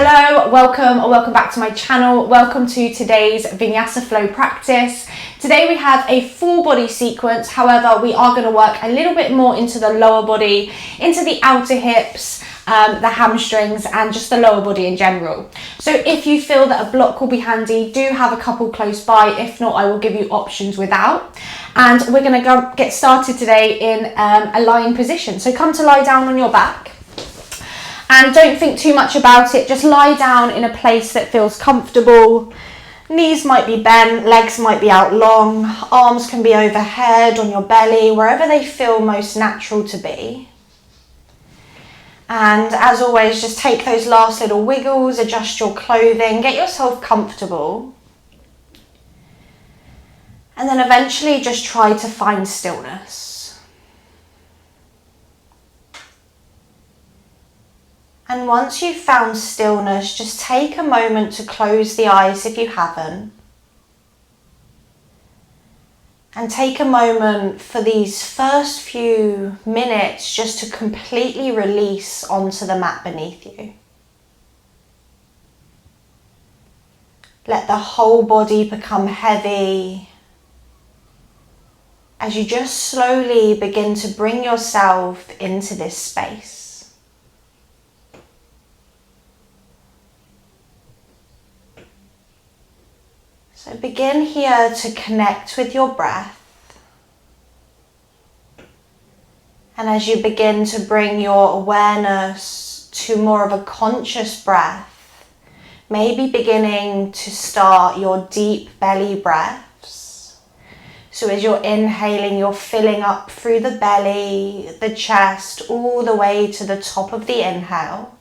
Hello, welcome or welcome back to my channel. Welcome to today's vinyasa flow practice. Today we have a full body sequence. However, we are going to work a little bit more into the lower body, into the outer hips, the hamstrings, and just the lower body in general. So if you feel that a block will be handy, do have a couple close by. If not, I will give you options without. And we're going to get started today in a lying position. So come to lie down on your back. And don't think too much about it, just lie down in a place that feels comfortable. Knees might be bent, legs might be out long, arms can be overhead, on your belly, wherever they feel most natural to be. And as always, just take those last little wiggles, adjust your clothing, get yourself comfortable. And then eventually just try to find stillness. And once you've found stillness, just take a moment to close the eyes if you haven't. And take a moment for these first few minutes just to completely release onto the mat beneath you. Let the whole body become heavy as you just slowly begin to bring yourself into this space. So begin here to connect with your breath. And as you begin to bring your awareness to more of a conscious breath, maybe beginning to start your deep belly breaths. So as you're inhaling, you're filling up through the belly, the chest, all the way to the top of the inhale.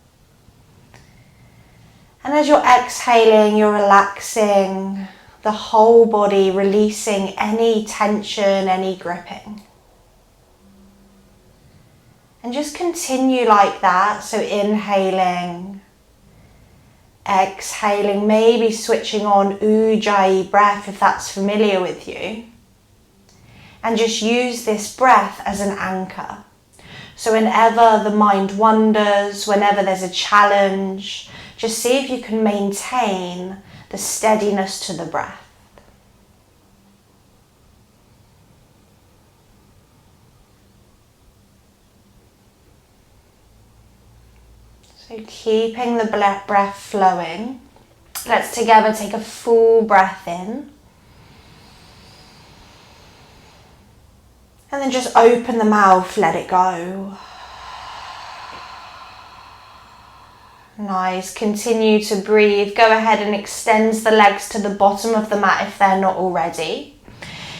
And as you're exhaling, you're relaxing the whole body, releasing any tension, any gripping. And just continue like that. So inhaling, exhaling, maybe switching on Ujjayi breath if that's familiar with you. And just use this breath as an anchor. So whenever the mind wanders, whenever there's a challenge, just see if you can maintain the steadiness to the breath. So keeping the breath flowing, let's together take a full breath in. And then just open the mouth, let it go. Nice, continue to breathe. Go ahead and extend the legs to the bottom of the mat if they're not already.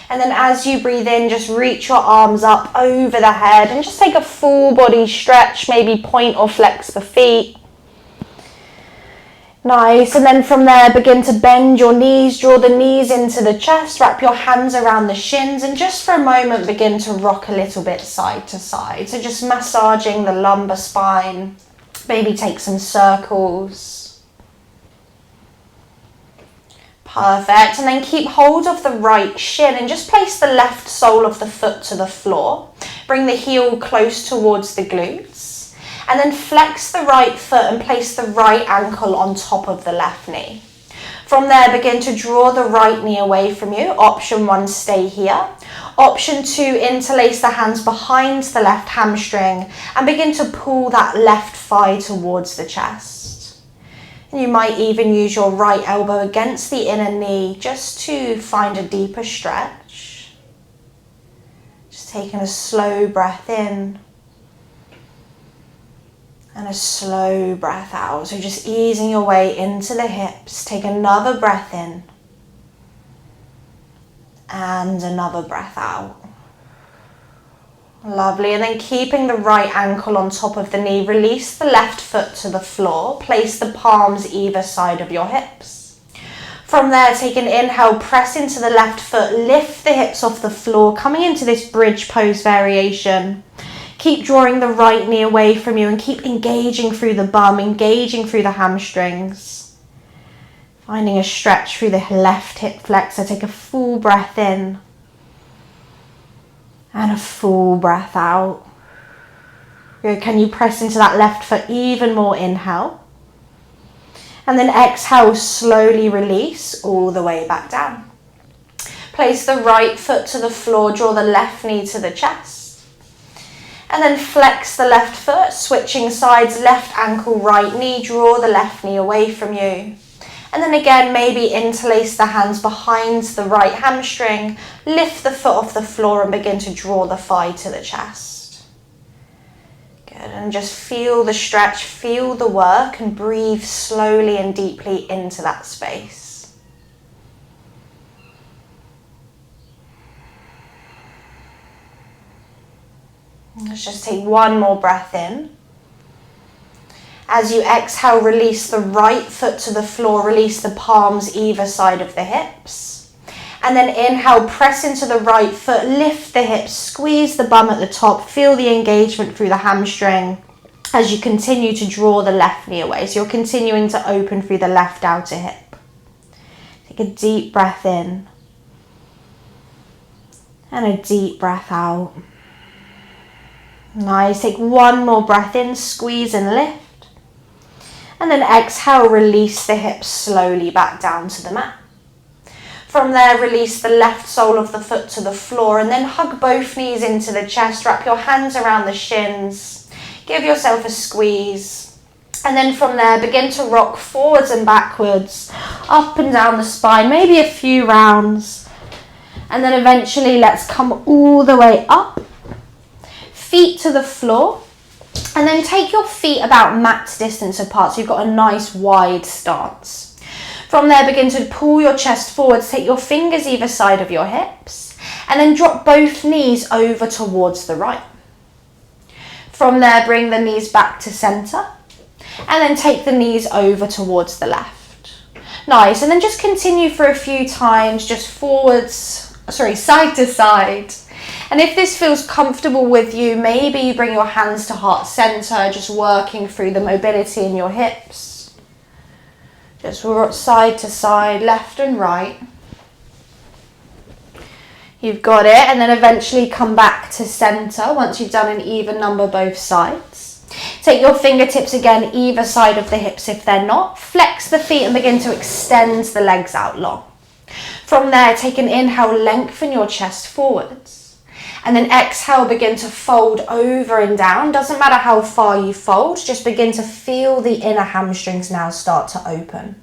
And then as you breathe in, just reach your arms up over the head and just take a full body stretch, maybe point or flex the feet. Nice, and then from there begin to bend your knees, draw the knees into the chest, wrap your hands around the shins, and just for a moment begin to rock a little bit side to side. So just massaging the lumbar spine. Maybe take some circles. Perfect. And then keep hold of the right shin and just place the left sole of the foot to the floor. Bring the heel close towards the glutes. And then flex the right foot and place the right ankle on top of the left knee. From there, begin to draw the right knee away from you. Option 1, stay here. Option 2, interlace the hands behind the left hamstring and begin to pull that left thigh towards the chest. And you might even use your right elbow against the inner knee just to find a deeper stretch. Just taking a slow breath in and a slow breath out. So just easing your way into the hips. Take another breath in. And another breath out. Lovely. And then keeping the right ankle on top of the knee, release the left foot to the floor. Place the palms either side of your hips. From there, take an inhale, press into the left foot, lift the hips off the floor, coming into this bridge pose variation. Keep drawing the right knee away from you and keep engaging through the bum, engaging through the hamstrings. Finding a stretch through the left hip flexor. Take a full breath in and a full breath out. Good. Can you press into that left foot even more? Inhale. And then exhale, slowly release all the way back down. Place the right foot to the floor, draw the left knee to the chest. And then flex the left foot, switching sides, left ankle, right knee, draw the left knee away from you. And then again, maybe interlace the hands behind the right hamstring, lift the foot off the floor and begin to draw the thigh to the chest. Good, and just feel the stretch, feel the work, and breathe slowly and deeply into that space. Let's just take one more breath in. As you exhale, release the right foot to the floor, release the palms either side of the hips. And then inhale, press into the right foot, lift the hips, squeeze the bum at the top, feel the engagement through the hamstring as you continue to draw the left knee away. So you're continuing to open through the left outer hip. Take a deep breath in and a deep breath out. Nice, take one more breath in, squeeze and lift. And then exhale, release the hips slowly back down to the mat. From there, release the left sole of the foot to the floor and then hug both knees into the chest. Wrap your hands around the shins. Give yourself a squeeze. And then from there, begin to rock forwards and backwards, up and down the spine, maybe a few rounds. And then eventually, let's come all the way up. Feet to the floor. And then take your feet about mat distance apart so you've got a nice wide stance. From there, begin to pull your chest forwards, take your fingers either side of your hips, and then drop both knees over towards the right. From there, bring the knees back to center, and then take the knees over towards the left. Nice, and then just continue for a few times, just side to side. And if this feels comfortable with you, maybe you bring your hands to heart center, just working through the mobility in your hips. Just side to side, left and right. You've got it, and then eventually come back to center once you've done an even number both sides. Take your fingertips again, either side of the hips if they're not. Flex the feet and begin to extend the legs out long. From there, take an inhale, lengthen your chest forwards. And then exhale, begin to fold over and down. Doesn't matter how far you fold, just begin to feel the inner hamstrings now start to open.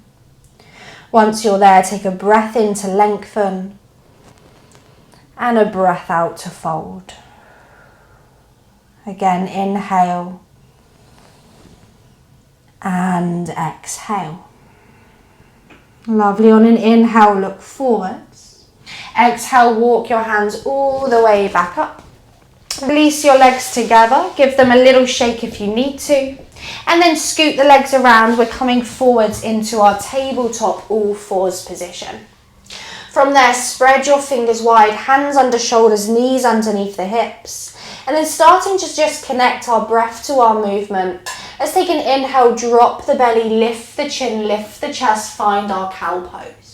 Once you're there, take a breath in to lengthen and a breath out to fold. Again, inhale and exhale. Lovely. On an inhale, look forwards. Exhale, walk your hands all the way back up. Release your legs together. Give them a little shake if you need to. And then scoot the legs around. We're coming forwards into our tabletop all fours position. From there, spread your fingers wide, hands under shoulders, knees underneath the hips. And then starting to just connect our breath to our movement. Let's take an inhale, drop the belly, lift the chin, lift the chest, find our cow pose.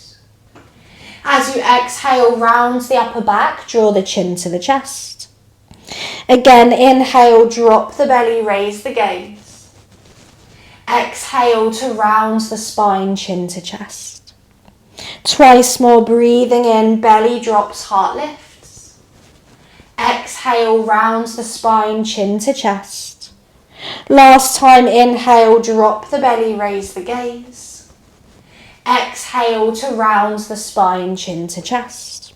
As you exhale, round the upper back, draw the chin to the chest. Again, inhale, drop the belly, raise the gaze. Exhale to round the spine, chin to chest. Twice more, breathing in, belly drops, heart lifts. Exhale, round the spine, chin to chest. Last time, inhale, drop the belly, raise the gaze. Exhale to round the spine, chin to chest.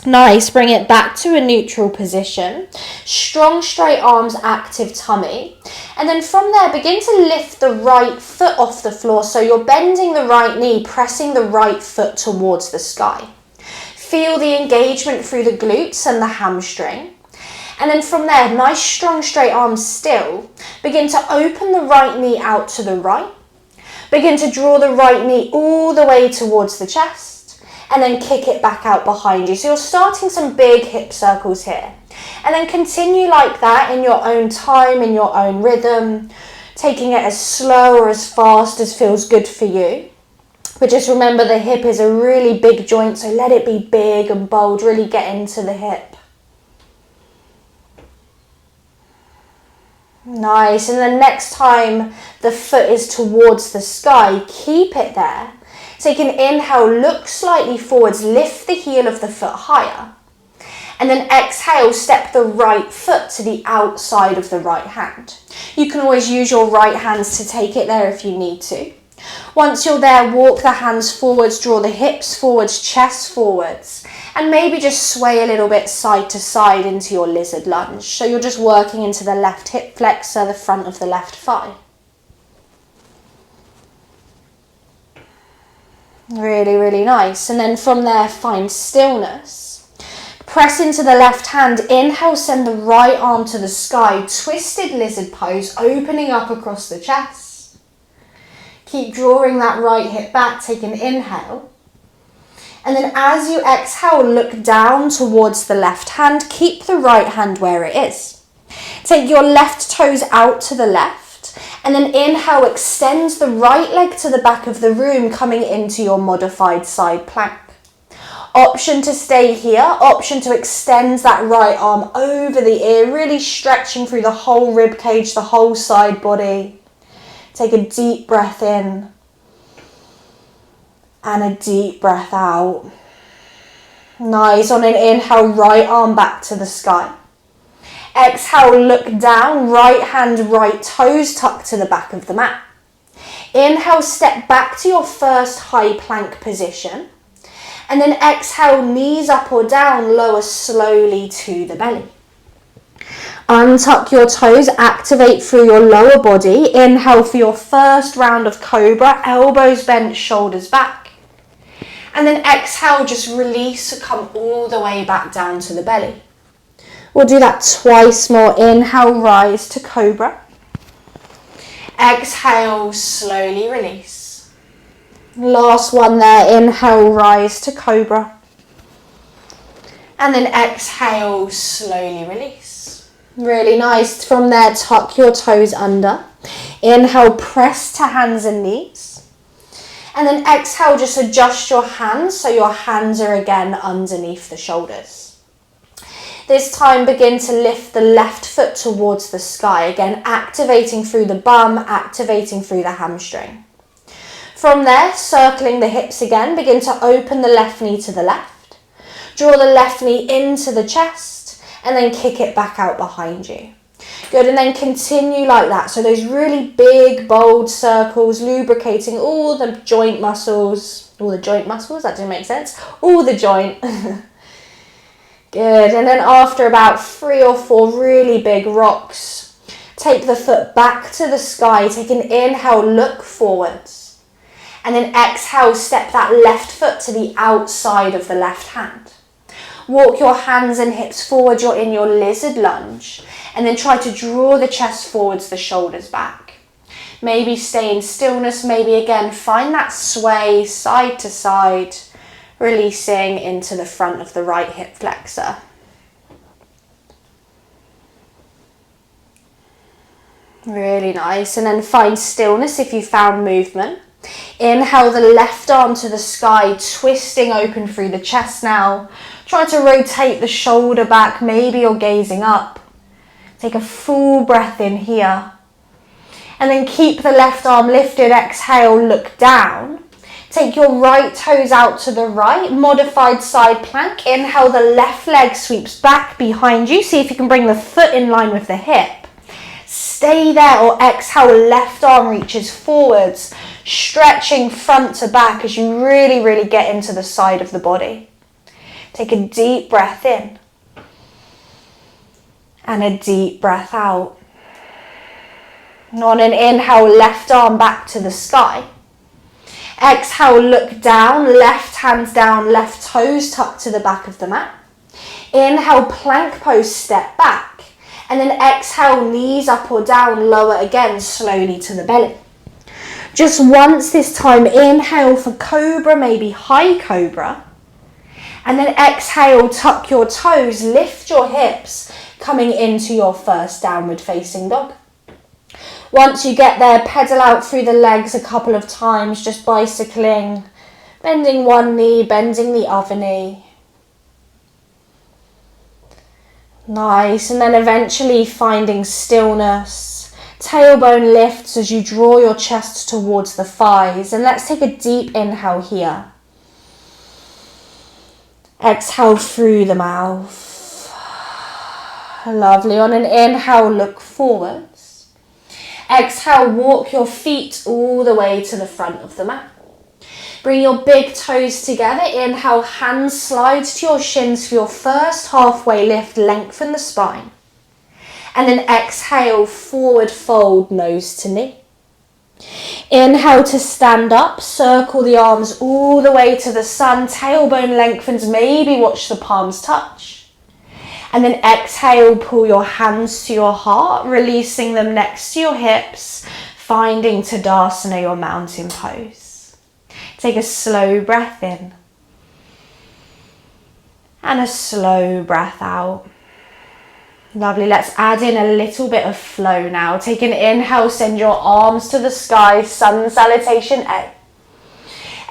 Nice, bring it back to a neutral position. Strong straight arms, active tummy. And then from there, begin to lift the right foot off the floor. So you're bending the right knee, pressing the right foot towards the sky. Feel the engagement through the glutes and the hamstring. And then from there, nice strong straight arms still. Begin to open the right knee out to the right. Begin to draw the right knee all the way towards the chest and then kick it back out behind you. So you're starting some big hip circles here. And then continue like that in your own time, in your own rhythm, taking it as slow or as fast as feels good for you. But just remember the hip is a really big joint, so let it be big and bold, really get into the hip. Nice. And then next time the foot is towards the sky, keep it there. Take an inhale, look slightly forwards, lift the heel of the foot higher. And then exhale, step the right foot to the outside of the right hand. You can always use your right hands to take it there if you need to. Once you're there, walk the hands forwards, draw the hips forwards, chest forwards, and maybe just sway a little bit side to side into your lizard lunge. So you're just working into the left hip flexor, the front of the left thigh. Really, really nice. And then from there, find stillness. Press into the left hand. Inhale, send the right arm to the sky. Twisted lizard pose, opening up across the chest. Keep drawing that right hip back. Take an inhale. And then as you exhale, look down towards the left hand. Keep the right hand where it is. Take your left toes out to the left. And then inhale, extend the right leg to the back of the room, coming into your modified side plank. Option to stay here, option to extend that right arm over the ear, really stretching through the whole rib cage, the whole side body. Take a deep breath in and a deep breath out. Nice. On an inhale, right arm back to the sky. Exhale, look down, right hand, right toes tucked to the back of the mat. Inhale, step back to your first high plank position. And then exhale, knees up or down, lower slowly to the belly. Untuck your toes, activate through your lower body. Inhale for your first round of cobra, elbows bent, shoulders back. And then exhale, just release, come all the way back down to the belly. We'll do that twice more. Inhale, rise to cobra. Exhale, slowly release. Last one there. Inhale, rise to cobra. And then exhale, slowly release. Really nice. From there, tuck your toes under. Inhale, press to hands and knees. And then exhale, just adjust your hands so your hands are again underneath the shoulders. This time, begin to lift the left foot towards the sky. Again, activating through the bum, activating through the hamstring. From there, circling the hips again, begin to open the left knee to the left. Draw the left knee into the chest and then kick it back out behind you. Good, and then continue like that. So those really big, bold circles, lubricating all the joint muscles. All the joint muscles? That didn't make sense. All the joint. Good, and then after about 3 or 4 really big rocks, take the foot back to the sky, take an inhale, look forwards, and then exhale, step that left foot to the outside of the left hand. Walk your hands and hips forward, you're in your lizard lunge, and then try to draw the chest forwards, the shoulders back. Maybe stay in stillness, maybe again find that sway side to side, releasing into the front of the right hip flexor. Really nice. And then find stillness if you found movement. Inhale the left arm to the sky, twisting open through the chest now. Try to rotate the shoulder back, maybe you're gazing up. Take a full breath in here. And then keep the left arm lifted, exhale, look down. Take your right toes out to the right, modified side plank. Inhale, the left leg sweeps back behind you. See if you can bring the foot in line with the hip. Stay there, or exhale, left arm reaches forwards, stretching front to back as you really, really get into the side of the body. Take a deep breath in and a deep breath out. And on an inhale, left arm back to the sky. Exhale, look down, left hands down, left toes tucked to the back of the mat. Inhale, plank pose, step back. And then exhale, knees up or down, lower again, slowly to the belly. Just once this time, inhale for cobra, maybe high cobra. And then exhale, tuck your toes, lift your hips, coming into your first downward facing dog. Once you get there, pedal out through the legs a couple of times, just bicycling, bending one knee, bending the other knee. Nice, and then eventually finding stillness. Tailbone lifts as you draw your chest towards the thighs. And let's take a deep inhale here. Exhale through the mouth. Lovely. On an inhale, look forwards. Exhale, walk your feet all the way to the front of the mat. Bring your big toes together. Inhale, hands slide to your shins for your first halfway lift. Lengthen the spine. And then exhale, forward fold, nose to knee. Inhale to stand up. Circle the arms all the way to the sun. Tailbone lengthens. Maybe watch the palms touch. And then exhale, pull your hands to your heart, releasing them next to your hips, finding Tadasana, your mountain pose. Take a slow breath in and a slow breath out. Lovely. Let's add in a little bit of flow now. Take an inhale, send your arms to the sky, sun salutation A.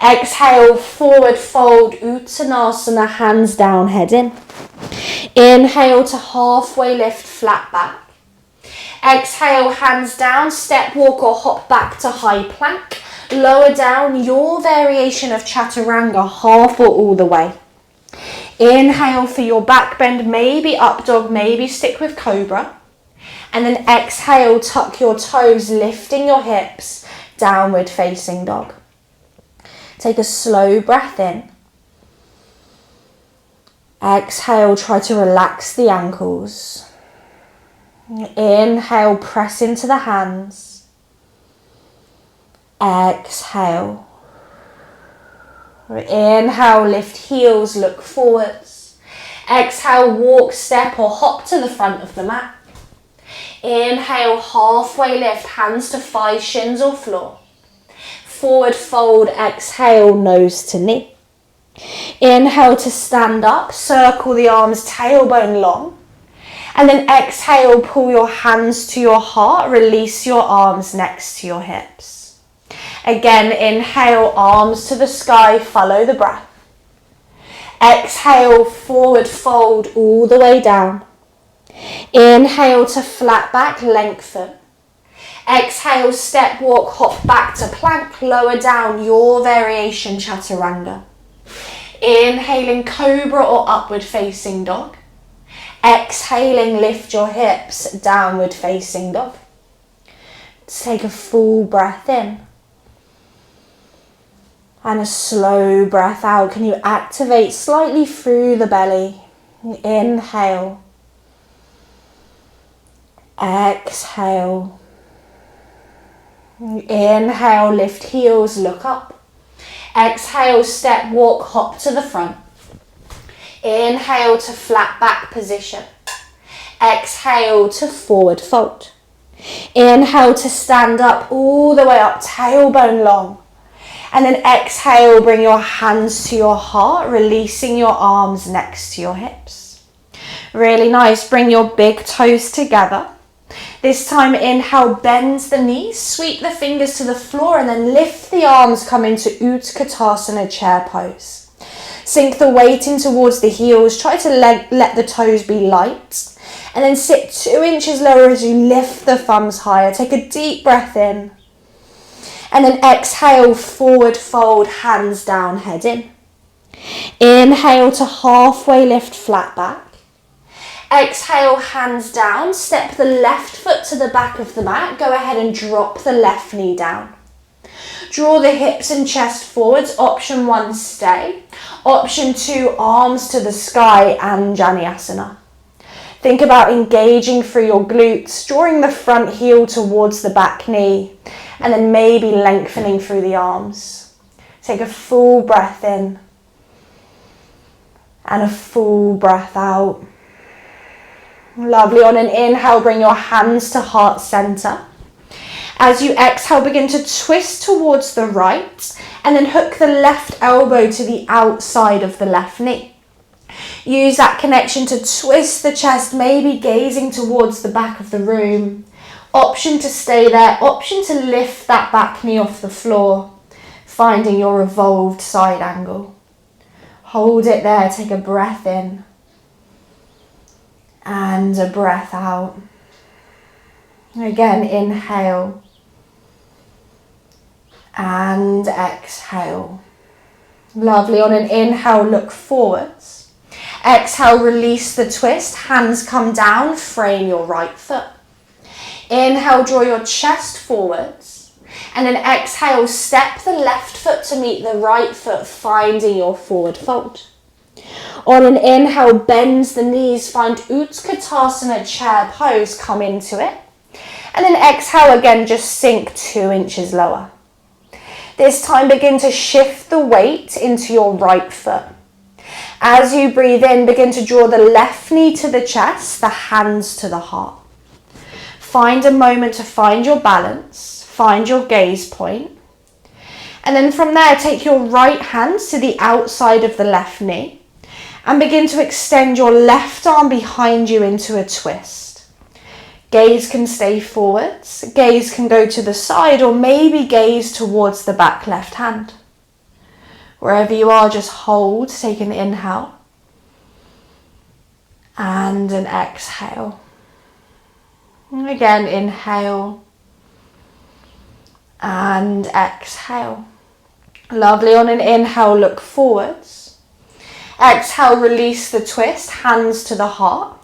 Exhale, forward fold, Uttanasana, hands down, head in. Inhale to halfway lift, flat back. Exhale, hands down, step walk or hop back to high plank. Lower down, your variation of Chaturanga, half or all the way. Inhale for your back bend, maybe up dog, maybe stick with cobra. And then exhale, tuck your toes, lifting your hips, downward facing dog. Take a slow breath in. Exhale, try to relax the ankles. Inhale, press into the hands. Exhale. Inhale, lift heels, look forwards. Exhale, walk, step or hop to the front of the mat. Inhale, halfway lift, hands to thigh, shins or floor. Forward fold, exhale, nose to knee. Inhale to stand up, circle the arms, tailbone long. And then exhale, pull your hands to your heart, release your arms next to your hips. Again, inhale, arms to the sky, follow the breath. Exhale, forward fold all the way down. Inhale to flat back, lengthen. Exhale, step walk, hop back to plank, lower down, your variation Chaturanga. Inhaling cobra or upward facing dog. Exhaling, lift your hips, downward facing dog. Take a full breath in. And a slow breath out. Can you activate slightly through the belly? Inhale. Exhale. Inhale, lift heels, look up. Exhale, step, walk, hop to the front. Inhale to flat back position. Exhale to forward fold. Inhale to stand up all the way up, tailbone long. And then exhale, bring your hands to your heart, releasing your arms next to your hips. Really nice. Bring your big toes together. This time, inhale, bend the knees, sweep the fingers to the floor, and then lift the arms, come into Utkatasana, chair pose. Sink the weight in towards the heels. Try to let the toes be light. And then sit 2 inches lower as you lift the thumbs higher. Take a deep breath in. And then exhale, forward fold, hands down, head in. Inhale to halfway lift, flat back. Exhale, hands down, step the left foot to the back of the mat. Go ahead and drop the left knee down. Draw the hips and chest forwards. Option 1, stay. Option 2, arms to the sky, Anjaneyasana. Think about engaging through your glutes, drawing the front heel towards the back knee, and then maybe lengthening through the arms. Take a full breath in and a full breath out. Lovely. On an inhale, bring your hands to heart center. As you exhale, begin to twist towards the right and then hook the left elbow to the outside of the left knee. Use that connection to twist the chest, maybe gazing towards the back of the room. Option to stay there, option to lift that back knee off the floor, finding your revolved side angle. Hold it there, take a breath in and a breath out. Again, inhale and exhale. Lovely. On an inhale, look forwards. Exhale, release the twist. Hands come down, frame your right foot. Inhale, draw your chest forwards. And then exhale, step the left foot to meet the right foot, finding your forward fold. On an inhale, bend the knees, find Utkatasana chair pose, come into it. And then exhale again, just sink 2 inches lower. This time begin to shift the weight into your right foot. As you breathe in, begin to draw the left knee to the chest, the hands to the heart. Find a moment to find your balance, find your gaze point. And then from there, take your right hands to the outside of the left knee and begin to extend your left arm behind you into a twist. Gaze can stay forwards, gaze can go to the side, or maybe gaze towards the back left hand. Wherever you are, just hold, take an inhale and an exhale. And again, inhale and exhale. Lovely. On an inhale, look forwards. Exhale, release the twist, hands to the heart.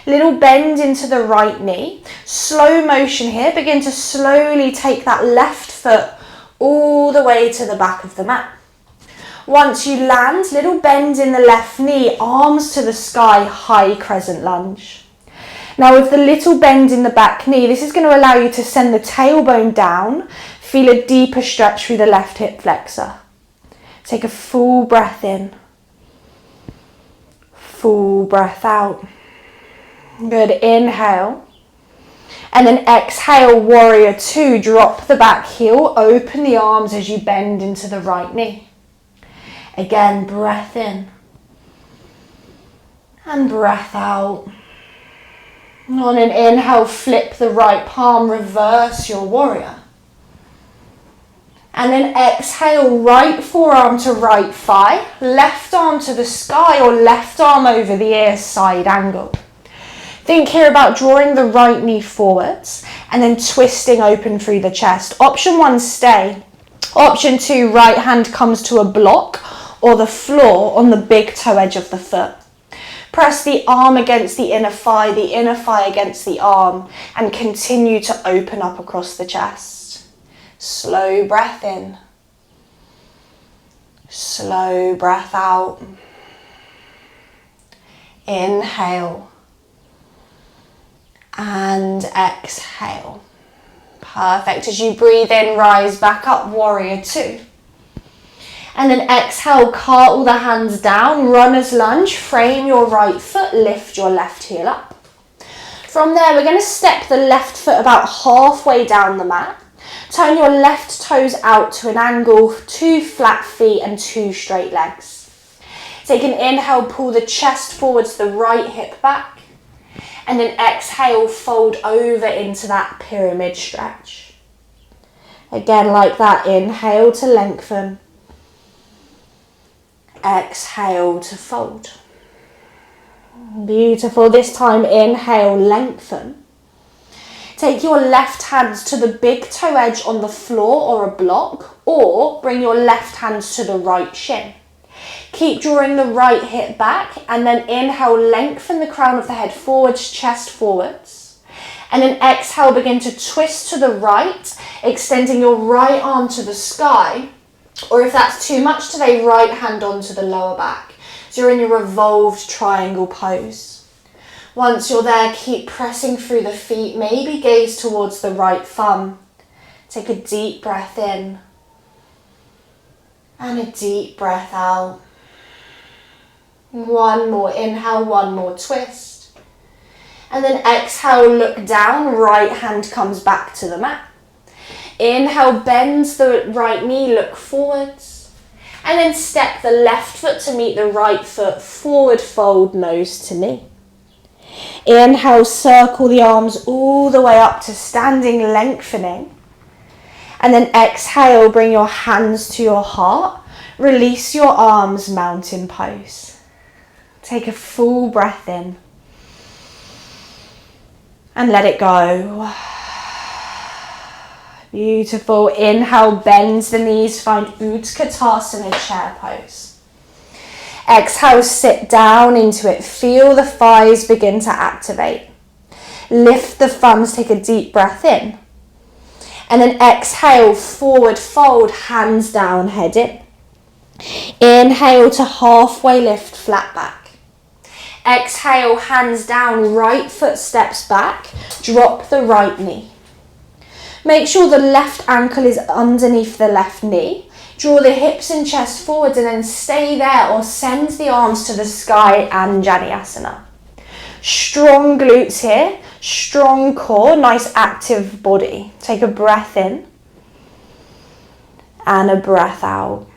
Little bend into the right knee. Slow motion here. Begin to slowly take that left foot all the way to the back of the mat. Once you land, little bend in the left knee, arms to the sky, high crescent lunge. Now with the little bend in the back knee, this is going to allow you to send the tailbone down. Feel a deeper stretch through the left hip flexor. Take a full breath in. Full breath out. Good, inhale. And then exhale, warrior 2. Drop the back heel, open the arms as you bend into the right knee. Again, breath in. And breath out. On an inhale, flip the right palm, reverse your warrior. And then exhale, right forearm to right thigh, left arm to the sky or left arm over the ear, side angle. Think here about drawing the right knee forwards and then twisting open through the chest. Option 1, stay. Option 2, right hand comes to a block or the floor on the big toe edge of the foot. Press the arm against the inner thigh against the arm, and continue to open up across the chest. Slow breath in. Slow breath out. Inhale. And exhale. Perfect. As you breathe in, rise back up, warrior 2. And then exhale, cartwheel the hands down, runner's lunge, frame your right foot, lift your left heel up. From there, we're going to step the left foot about halfway down the mat. Turn your left toes out to an angle, 2 flat feet and 2 straight legs. Take an inhale, pull the chest forwards, the right hip back. And then exhale, fold over into that pyramid stretch. Again, like that, inhale to lengthen. Exhale to fold. Beautiful. This time, inhale, lengthen. Take your left hands to the big toe edge on the floor or a block, or bring your left hands to the right shin. Keep drawing the right hip back and then inhale, lengthen the crown of the head forwards, chest forwards. And then exhale, begin to twist to the right, extending your right arm to the sky. Or if that's too much today, right hand onto the lower back. So you're in your revolved triangle pose. Once you're there, keep pressing through the feet, maybe gaze towards the right thumb. Take a deep breath in. And a deep breath out. One more inhale, one more twist. And then exhale, look down, right hand comes back to the mat. Inhale, bends the right knee, look forwards. And then step the left foot to meet the right foot, forward fold, nose to knee. Inhale, circle the arms all the way up to standing, lengthening. And then exhale, bring your hands to your heart. Release your arms, mountain pose. Take a full breath in. And let it go. Beautiful. Inhale, bend the knees, find Utkatasana chair pose. Exhale, sit down into it. Feel the thighs begin to activate. Lift the thumbs, take a deep breath in. And then exhale, forward fold, hands down, head in. Inhale to halfway lift, flat back. Exhale, hands down, right foot steps back. Drop the right knee. Make sure the left ankle is underneath the left knee. Draw the hips and chest forward and then stay there or send the arms to the sky, Anjaneyasana. Strong glutes here, strong core, nice active body. Take a breath in and a breath out.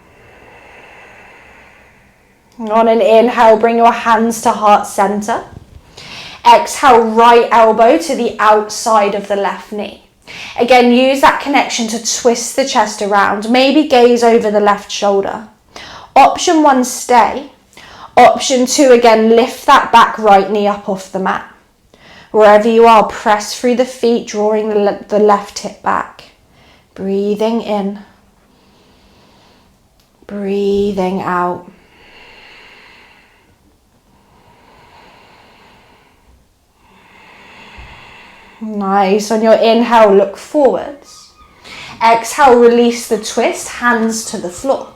On an inhale, bring your hands to heart center. Exhale, right elbow to the outside of the left knee. Again, use that connection to twist the chest around. Maybe gaze over the left shoulder. Option 1, stay. Option 2, again, lift that back right knee up off the mat. Wherever you are, press through the feet, drawing the left hip back. Breathing in. Breathing out. Nice. On your inhale, look forwards. Exhale, release the twist, hands to the floor.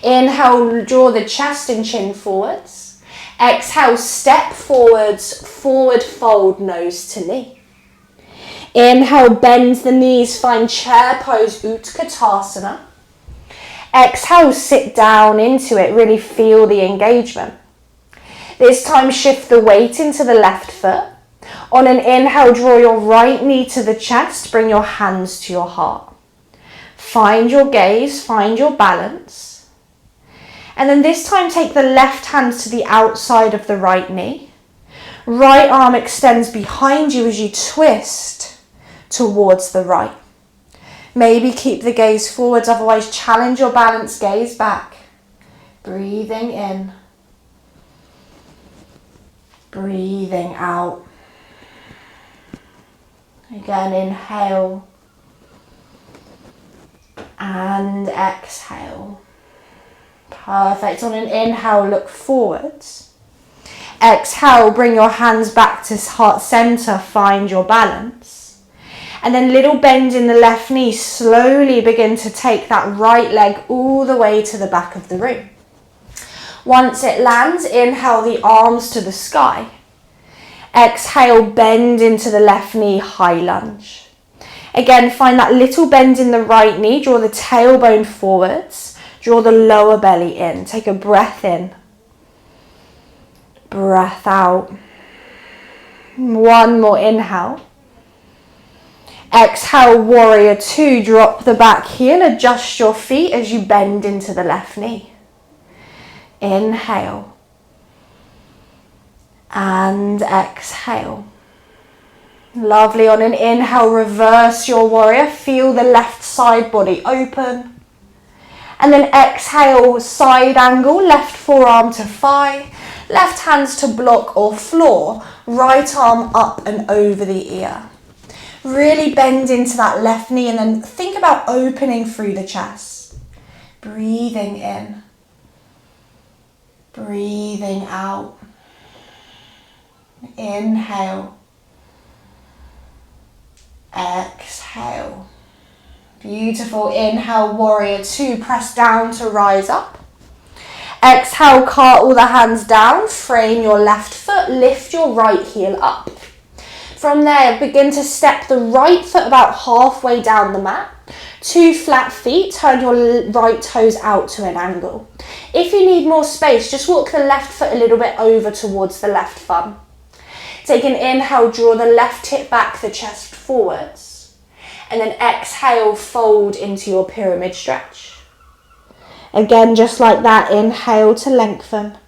Inhale, draw the chest and chin forwards. Exhale, step forwards, forward fold, nose to knee. Inhale, bend the knees, find chair pose, Utkatasana. Exhale, sit down into it, really feel the engagement. This time, shift the weight into the left foot. On an inhale, draw your right knee to the chest, bring your hands to your heart. Find your gaze, find your balance. And then this time, take the left hand to the outside of the right knee. Right arm extends behind you as you twist towards the right. Maybe keep the gaze forwards, otherwise challenge your balance, gaze back. Breathing in. Breathing out. Again, inhale and exhale. Perfect. On an inhale, look forwards. Exhale, bring your hands back to heart center, find your balance. And then little bend in the left knee, slowly begin to take that right leg all the way to the back of the room. Once it lands, inhale the arms to the sky. Exhale, bend into the left knee, high lunge. Again, find that little bend in the right knee, draw the tailbone forwards, draw the lower belly in. Take a breath in, breath out. One more inhale. Exhale, warrior 2, drop the back heel, adjust your feet as you bend into the left knee. Inhale. And exhale. Lovely. On an inhale, reverse your warrior. Feel the left side body open. And then exhale, side angle, left forearm to thigh, left hands to block or floor, right arm up and over the ear. Really bend into that left knee and then think about opening through the chest. Breathing in. Breathing out. Inhale. Exhale. Beautiful. Inhale, warrior 2. Press down to rise up. Exhale, cartwheel the hands down. Frame your left foot. Lift your right heel up. From there, begin to step the right foot about halfway down the mat. 2 flat feet. Turn your right toes out to an angle. If you need more space, just walk the left foot a little bit over towards the left thumb. Take an inhale, draw the left hip back, the chest forwards. And then exhale, fold into your pyramid stretch. Again, just like that, inhale to lengthen.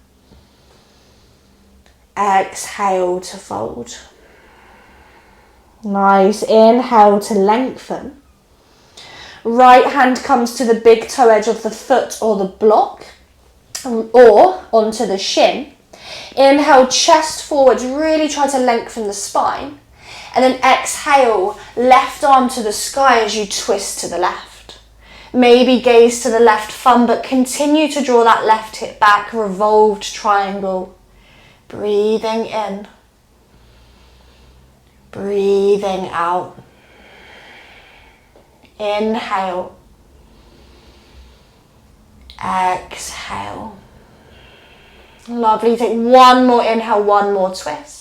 Exhale to fold. Nice. Inhale to lengthen. Right hand comes to the big toe edge of the foot or the block or onto the shin. Inhale, chest forwards, really try to lengthen the spine. And then exhale, left arm to the sky as you twist to the left. Maybe gaze to the left thumb, but continue to draw that left hip back, revolved triangle. Breathing in. Breathing out. Inhale. Exhale. Lovely. Take one more inhale, one more twist.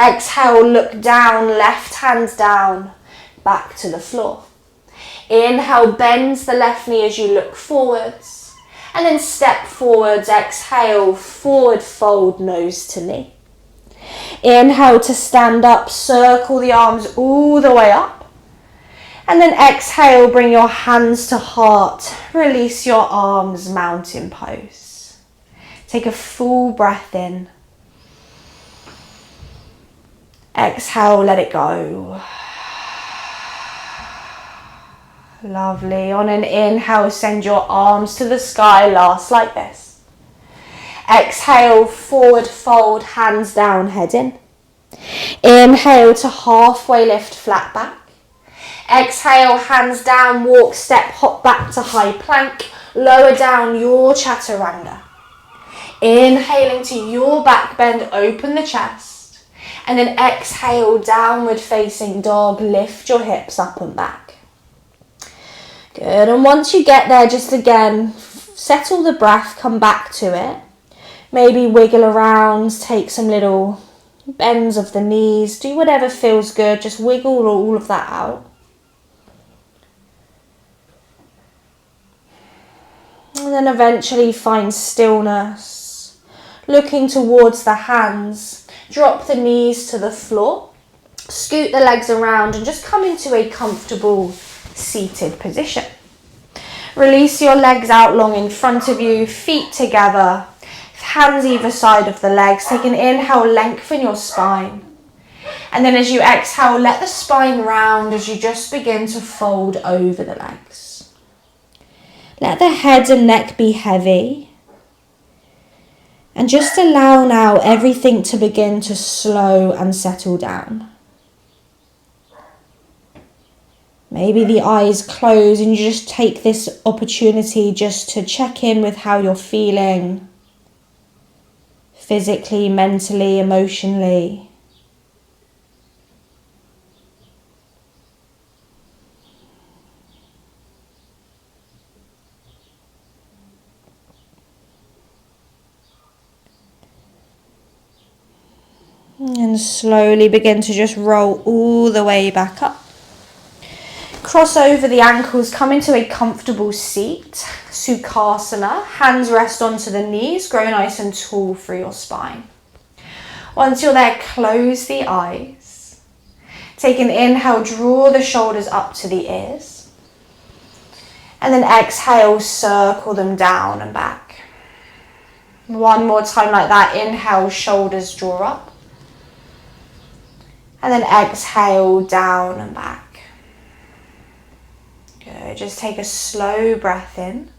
Exhale, look down, left hand down, back to the floor. Inhale, bend the left knee as you look forwards. And then step forwards, exhale, forward fold, nose to knee. Inhale to stand up, circle the arms all the way up. And then exhale, bring your hands to heart. Release your arms, mountain pose. Take a full breath in. Exhale, let it go. Lovely. On an inhale, send your arms to the sky, last like this. Exhale, forward fold, hands down, head in. Inhale to halfway lift, flat back. Exhale, hands down, walk, step, hop back to high plank. Lower down your chaturanga. Inhaling to your back bend, open the chest. And then exhale, downward facing dog, lift your hips up and back. Good, and once you get there, just again, settle the breath, come back to it. Maybe wiggle around, take some little bends of the knees, do whatever feels good, just wiggle all of that out. And then eventually find stillness, looking towards the hands, drop the knees to the floor, scoot the legs around and just come into a comfortable seated position. Release your legs out long in front of you, feet together, hands either side of the legs. Take an inhale, lengthen your spine. And then as you exhale, let the spine round as you just begin to fold over the legs. Let the head and neck be heavy. And just allow now everything to begin to slow and settle down. Maybe the eyes close and you just take this opportunity just to check in with how you're feeling. Physically, mentally, emotionally. And slowly begin to just roll all the way back up. Cross over the ankles, come into a comfortable seat, Sukhasana. Hands rest onto the knees, grow nice and tall through your spine. Once you're there, close the eyes. Take an inhale, draw the shoulders up to the ears. And then exhale, circle them down and back. One more time like that. Inhale, shoulders draw up. And then exhale, down and back. Good. Just take a slow breath in.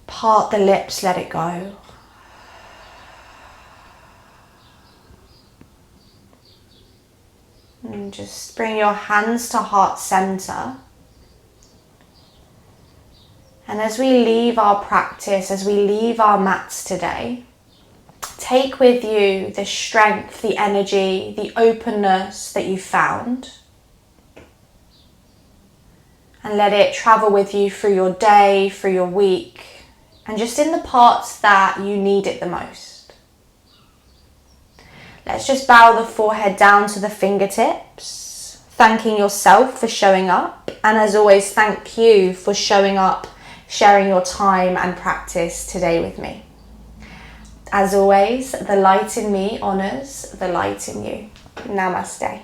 Part the lips, let it go. And just bring your hands to heart center. And as we leave our practice, as we leave our mats today, take with you the strength, the energy, the openness that you found. And let it travel with you through your day, through your week, and just in the parts that you need it the most. Let's just bow the forehead down to the fingertips, thanking yourself for showing up. And as always, thank you for showing up, sharing your time and practice today with me. As always, the light in me honours the light in you. Namaste.